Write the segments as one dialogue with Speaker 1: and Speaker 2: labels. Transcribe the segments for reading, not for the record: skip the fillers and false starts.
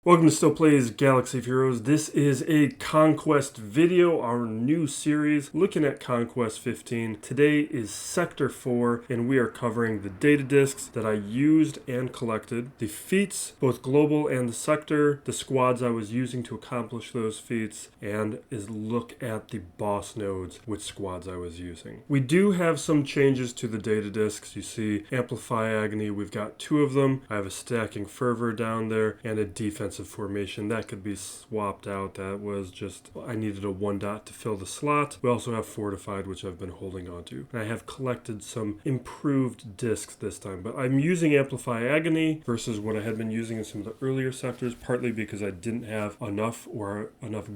Speaker 1: Welcome to Still Plays Galaxy of Heroes. This is a Conquest video, our new series looking at Conquest 15. Today is Sector 4, and we are covering the data disks that I used and collected, the feats, both global and the sector, the squads I was using to accomplish those feats, and is look at the boss nodes, which squads I was using. We do have some changes to the data disks. You see Amplify Agony, we've got 2 of them. I have a Stacking Fervor down there and a Defensive Formation that could be swapped out. That was just, I needed a 1 dot to fill the slot. We also have Fortified, which I've been holding on to. And I have collected some improved discs this time, but I'm using Amplify Agony versus what I had been using in some of the earlier sectors, partly because I didn't have enough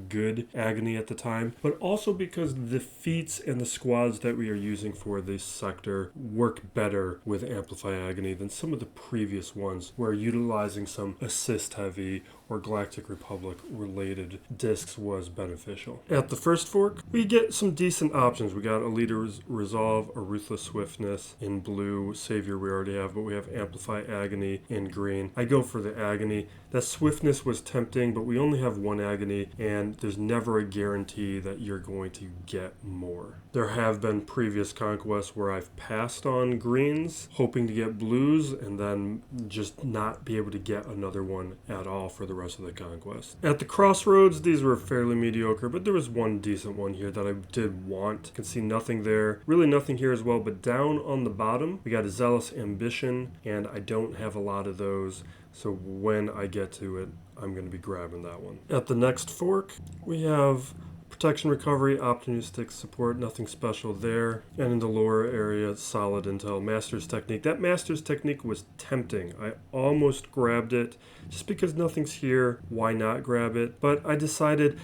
Speaker 1: good Agony at the time, but also because the feats and the squads that we are using for this sector work better with Amplify Agony than some of the previous ones where utilizing some assist heavy or Galactic Republic related discs was beneficial. At the first fork, we get some decent options. We got a Leader's Resolve, a Ruthless Swiftness in blue, Savior we already have, but we have Amplify Agony in green. I go for the Agony. That Swiftness was tempting, but we only have 1 Agony, and there's never a guarantee that you're going to get more. There have been previous conquests where I've passed on greens, hoping to get blues, and then just not be able to get another one at all for the rest of the conquest. At the crossroads, these were fairly mediocre, but there was one decent one here that I did want. You can see nothing there. Really nothing here as well, but down on the bottom, we got a Zealous Ambition, and I don't have a lot of those. So when I get to it, I'm going to be grabbing that one. At the next fork, we have Protection Recovery, Optimistic Support, nothing special there. And in the lower area, Solid Intel, Master's Technique. That Master's Technique was tempting. I almost grabbed it just because nothing's here. Why not grab it? But I decided,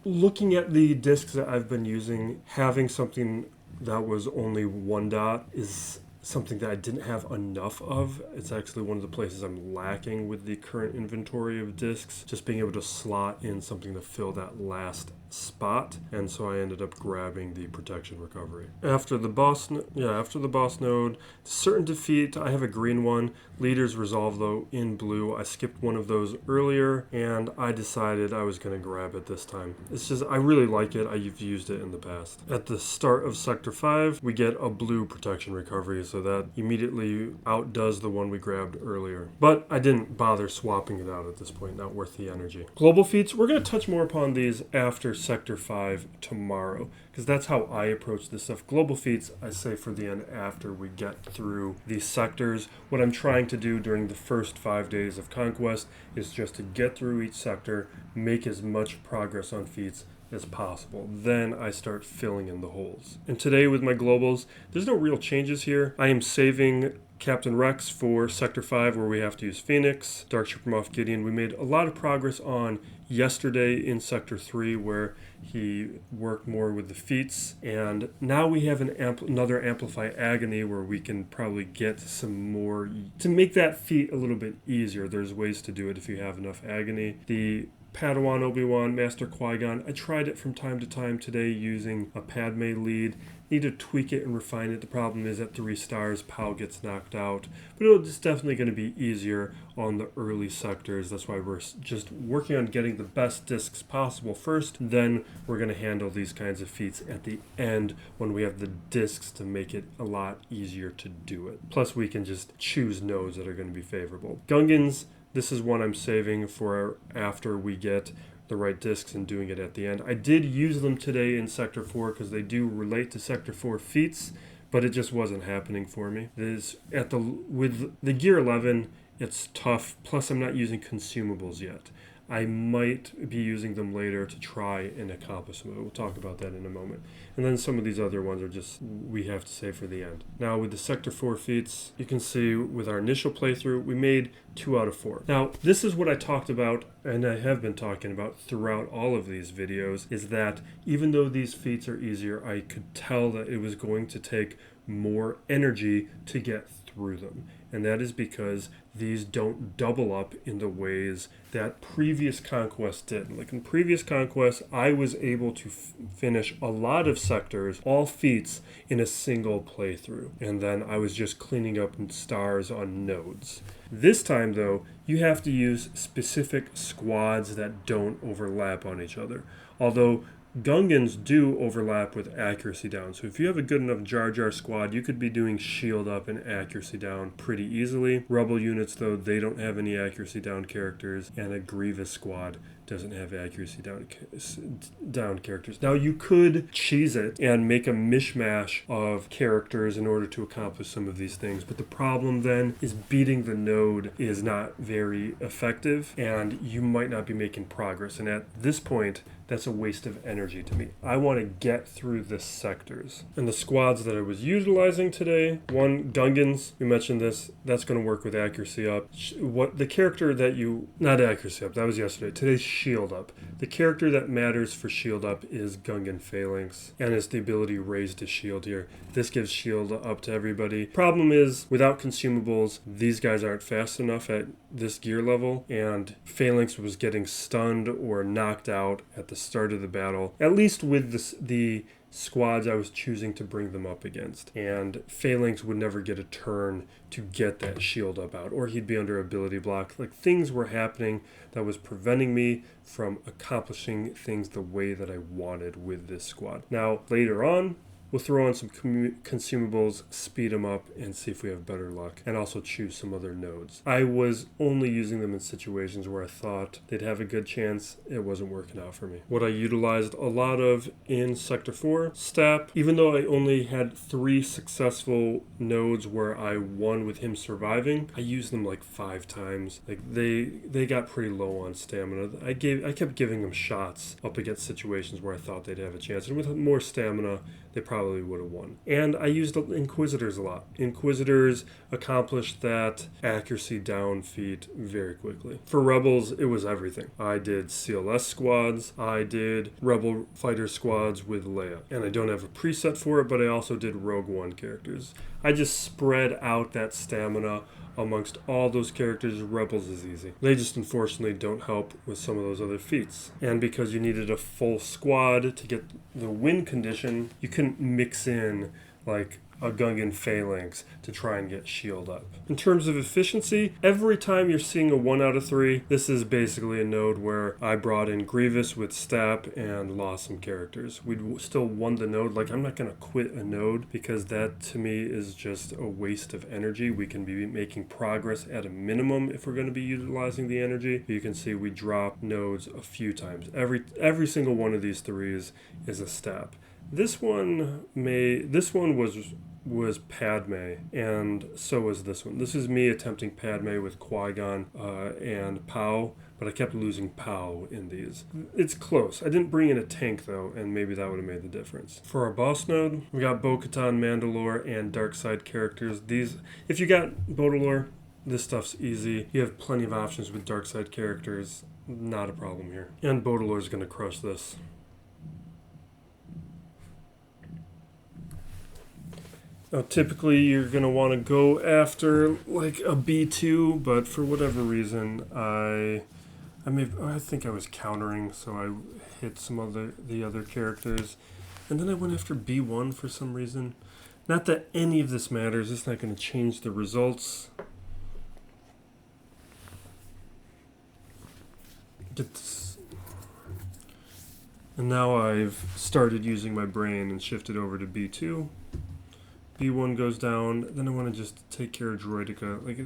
Speaker 1: looking at the discs that I've been using, having something that was only 1 dot is something that I didn't have enough of. It's actually one of the places I'm lacking with the current inventory of discs, just being able to slot in something to fill that last spot, and so I ended up grabbing the Protection Recovery. After the boss node, Certain Defeat, I have a green one. Leader's Resolve though in blue. I skipped one of those earlier, and I decided I was going to grab it this time. It's just, I really like it. I've used it in the past. At the start of Sector 5, we get a blue Protection Recovery, so that immediately outdoes the one we grabbed earlier. But I didn't bother swapping it out at this point, not worth the energy. Global feats, we're going to touch more upon these after Sector 5 tomorrow, because that's how I approach this stuff. Global feats, I say for the end after we get through these sectors. What I'm trying to do during the first 5 days of Conquest is just to get through each sector, make as much progress on feats as possible. Then I start filling in the holes. And today with my globals, there's no real changes here. I am saving Captain Rex for Sector 5 where we have to use Phoenix, Dark Trooper Moff Gideon. We made a lot of progress on yesterday in Sector 3 where he worked more with the feats, and now we have another Amplify Agony where we can probably get some more to make that feat a little bit easier. There's ways to do it if you have enough Agony. The Padawan Obi-Wan, Master Qui-Gon, I tried it from time to time today using a Padme lead. Need to tweak it and refine it. The problem is at 3 stars, Pow gets knocked out. But it's definitely going to be easier on the early sectors. That's why we're just working on getting the best discs possible first. Then we're going to handle these kinds of feats at the end when we have the discs to make it a lot easier to do it. Plus we can just choose nodes that are going to be favorable. Gungans, this is one I'm saving for after we get the right discs and doing it at the end. I did use them today in Sector 4 because they do relate to Sector 4 feats, but it just wasn't happening for me. With the Gear 11, it's tough, plus I'm not using consumables yet. I might be using them later to try and accomplish them. We'll talk about that in a moment. And then some of these other ones are just, we have to save for the end. Now with the Sector 4 feats, you can see with our initial playthrough, we made 2 out of 4. Now, this is what I talked about, and I have been talking about throughout all of these videos, is that even though these feats are easier, I could tell that it was going to take more energy to get through them. and that is because these don't double up in the ways that previous conquests did. Like in previous conquests, I was able to finish a lot of sectors, all feats, in a single playthrough, and then I was just cleaning up stars on nodes. This time, though, you have to use specific squads that don't overlap on each other. Although Gungans do overlap with accuracy down. So if you have a good enough Jar Jar squad, you could be doing shield up and accuracy down pretty easily. Rebel units, though, they don't have any accuracy down characters, and a Grievous squad doesn't have accuracy down characters. Now, you could cheese it and make a mishmash of characters in order to accomplish some of these things, but the problem then is beating the node is not very effective, and you might not be making progress. And at this point, that's a waste of energy to me. I want to get through the sectors. And the squads that I was utilizing today, one, Gungans, we mentioned this, that's going to work with accuracy up. What the character that not accuracy up, that was yesterday, today's shield up. The character that matters for shield up is Gungan Phalanx, and it's the ability raised to shield here. This gives shield up to everybody. Problem is, without consumables, these guys aren't fast enough at this gear level, and Phalanx was getting stunned or knocked out at the start of the battle, at least with the squads I was choosing to bring them up against. And Phalanx would never get a turn to get that shield up out, or he'd be under ability block. Like, things were happening that was preventing me from accomplishing things the way that I wanted with this squad. Now, later on, we'll throw on some consumables, speed them up, and see if we have better luck. And also choose some other nodes. I was only using them in situations where I thought they'd have a good chance. It wasn't working out for me. What I utilized a lot of in Sector 4, Stap. Even though I only had 3 successful nodes where I won with him surviving, I used them like 5 times. Like they got pretty low on stamina. I kept giving them shots up against situations where I thought they'd have a chance. And with more stamina, they probably would have won. And I used Inquisitors a lot. Inquisitors accomplished that accuracy down feat very quickly. For Rebels, it was everything. I did CLS squads. I did Rebel Fighter squads with Leia. And I don't have a preset for it, but I also did Rogue One characters. I just spread out that stamina amongst all those characters. Rebels is easy. They just unfortunately don't help with some of those other feats. And because you needed a full squad to get the win condition, you couldn't mix in like a Gungan Phalanx to try and get shield up. In terms of efficiency, every time you're seeing a 1 out of 3, this is basically a node where I brought in Grievous with Stap and lost some characters. We still won the node. Like, I'm not going to quit a node because that to me is just a waste of energy. We can be making progress at a minimum if we're going to be utilizing the energy. You can see we drop nodes a few times. Every single one of these 3s is a Stap. This one was Padme, and so was this one. This is me attempting Padme with Qui-Gon and Pow, but I kept losing Pow in these. It's close. I didn't bring in a tank, though, and maybe that would have made the difference. For our boss node, we got Bo-Katan, Mandalore, and Dark Side characters. These, if you got Bodalor, this stuff's easy. You have plenty of options with Dark Side characters. Not a problem here. And Bodalor's going to crush this. Now, typically, you're going to want to go after like a B2, but for whatever reason, I think I was countering, so I hit some of the other characters, and then I went after B1 for some reason. Not that any of this matters. It's not going to change the results. And now I've started using my brain and shifted over to B2. B1 goes down, then I want to just take care of Droideka. Like,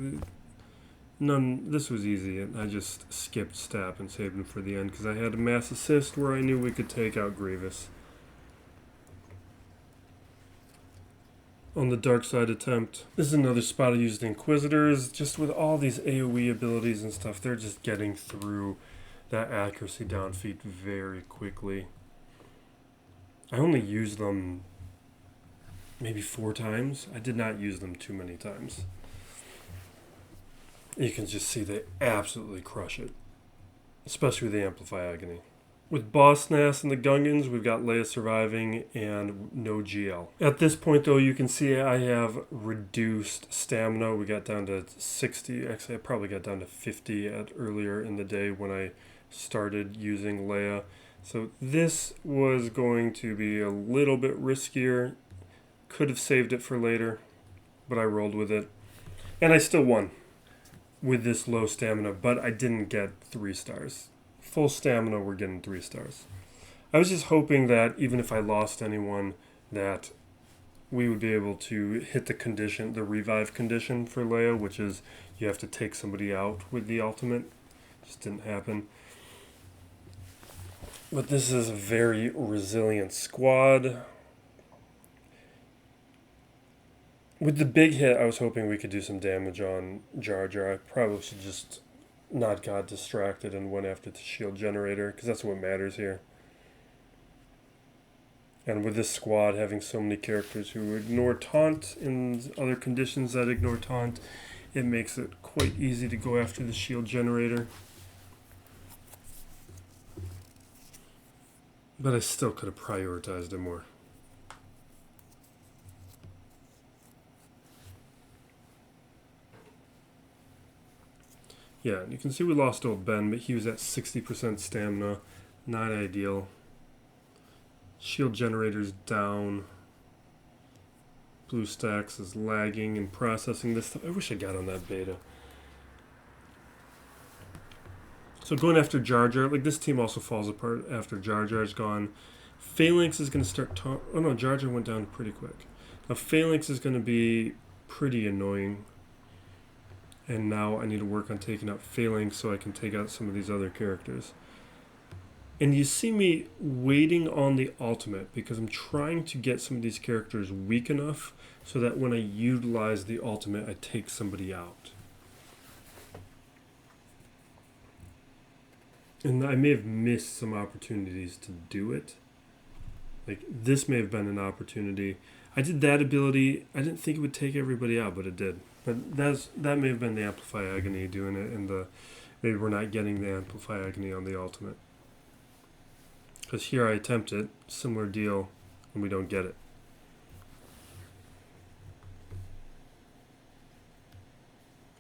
Speaker 1: this was easy, and I just skipped Stap and saved him for the end because I had a mass assist where I knew we could take out Grievous. On the dark side attempt, this is another spot I used Inquisitors. Just with all these AoE abilities and stuff, they're just getting through that accuracy down feat very quickly. I only used them maybe 4 times. I did not use them too many times. You can just see they absolutely crush it, especially with the Amplify Agony. With Boss Nass and the Gungans, we've got Leia surviving and no GL. At this point, though, you can see I have reduced stamina. We got down to 60. Actually, I probably got down to 50 earlier in the day when I started using Leia. So this was going to be a little bit riskier. Could have saved it for later, but I rolled with it. And I still won with this low stamina, but I didn't get 3 stars. Full stamina, we're getting 3 stars. I was just hoping that even if I lost anyone, that we would be able to hit the condition, the revive condition for Leia, which is you have to take somebody out with the ultimate. Just didn't happen. But this is a very resilient squad. With the big hit, I was hoping we could do some damage on Jar Jar. I probably should just not got distracted and went after the shield generator, because that's what matters here. And with this squad having so many characters who ignore taunt and other conditions that ignore taunt, it makes it quite easy to go after the shield generator. But I still could have prioritized it more. Yeah, and you can see we lost old Ben, but he was at 60% stamina. Not ideal. Shield generator's down. BlueStacks is lagging and processing this stuff. I wish I got on that beta. So going after Jar Jar, like this team also falls apart after Jar Jar's gone. Phalanx is going to start... oh no, Jar Jar went down pretty quick. Now Phalanx is going to be pretty annoying. And now I need to work on taking out Phalanx so I can take out some of these other characters. And you see me waiting on the ultimate because I'm trying to get some of these characters weak enough so that when I utilize the ultimate, I take somebody out. And I may have missed some opportunities to do it. Like, this may have been an opportunity. I did that ability. I didn't think it would take everybody out, but it did. But that may have been the Amplify Agony doing it, and maybe we're not getting the Amplify Agony on the ultimate. Because here I attempt it, similar deal, and we don't get it.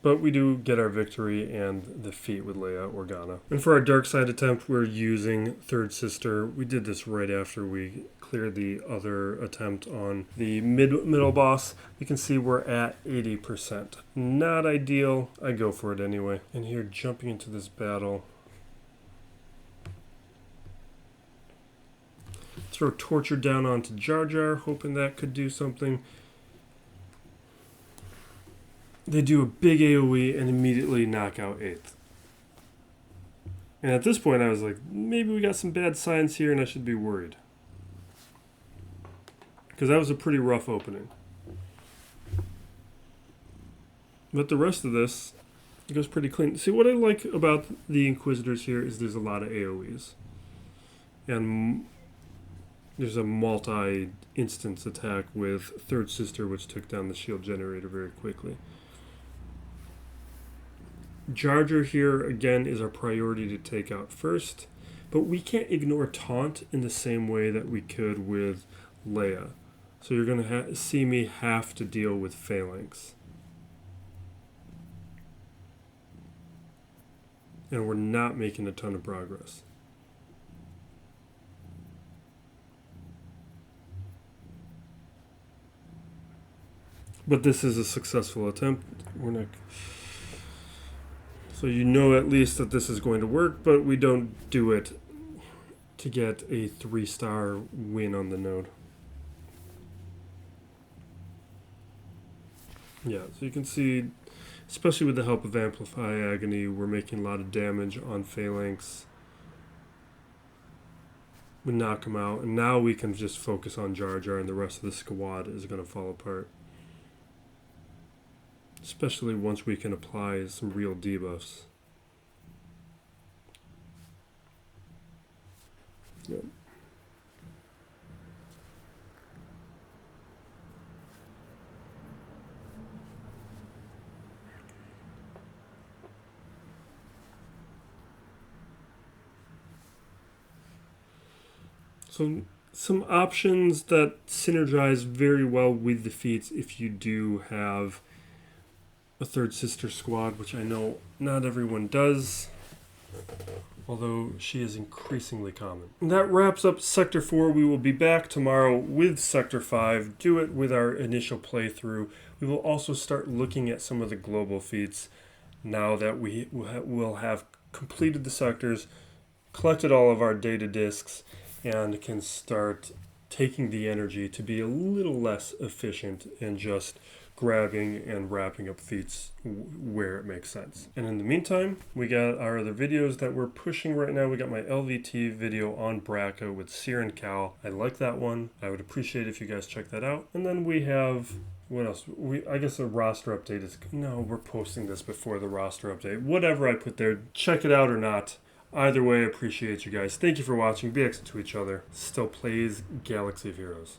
Speaker 1: But we do get our victory and the feat with Leia Organa. And for our dark side attempt, we're using Third Sister. We did this right after we cleared the other attempt on the middle boss. You can see we're at 80%. Not ideal. I go for it anyway. And here, jumping into this battle. Throw Torture down onto Jar Jar, hoping that could do something. They do a big AoE and immediately knock out 8th. And at this point I was like, maybe we got some bad signs here and I should be worried. Because that was a pretty rough opening. But the rest of this, it goes pretty clean. See, what I like about the Inquisitors here is there's a lot of AoEs. And there's a multi-instance attack with Third Sister, which took down the shield generator very quickly. Jar Jar here, again, is our priority to take out first. But we can't ignore taunt in the same way that we could with Leia. So you're going to see me have to deal with Phalanx. And we're not making a ton of progress. But this is a successful attempt. We're not... So you know at least that this is going to work, but we don't do it to get a 3-star win on the node. Yeah, so you can see, especially with the help of Amplify Agony, we're making a lot of damage on Phalanx. We knock him out, and now we can just focus on Jar Jar, and the rest of the squad is going to fall apart. Especially once we can apply some real debuffs. Yep. So some options that synergize very well with the feats if you do have a third sister squad, which I know not everyone does, although she is increasingly common. And that wraps up Sector 4. We will be back tomorrow with Sector 5, do it with our initial playthrough. We will also start looking at some of the global feats now that we will have completed the sectors, collected all of our data disks, and can start taking the energy to be a little less efficient and just grabbing and wrapping up feats where it makes sense. And in the meantime, we got our other videos that we're pushing right now. We got my LVT video on Braca with Seer and Cal. I like that one. I would appreciate if you guys check that out. And then we have, what else? I guess a roster update is, no, we're posting this before the roster update. Whatever I put there, check it out or not. Either way, I appreciate you guys. Thank you for watching. Be excellent to each other. Still plays Galaxy of Heroes.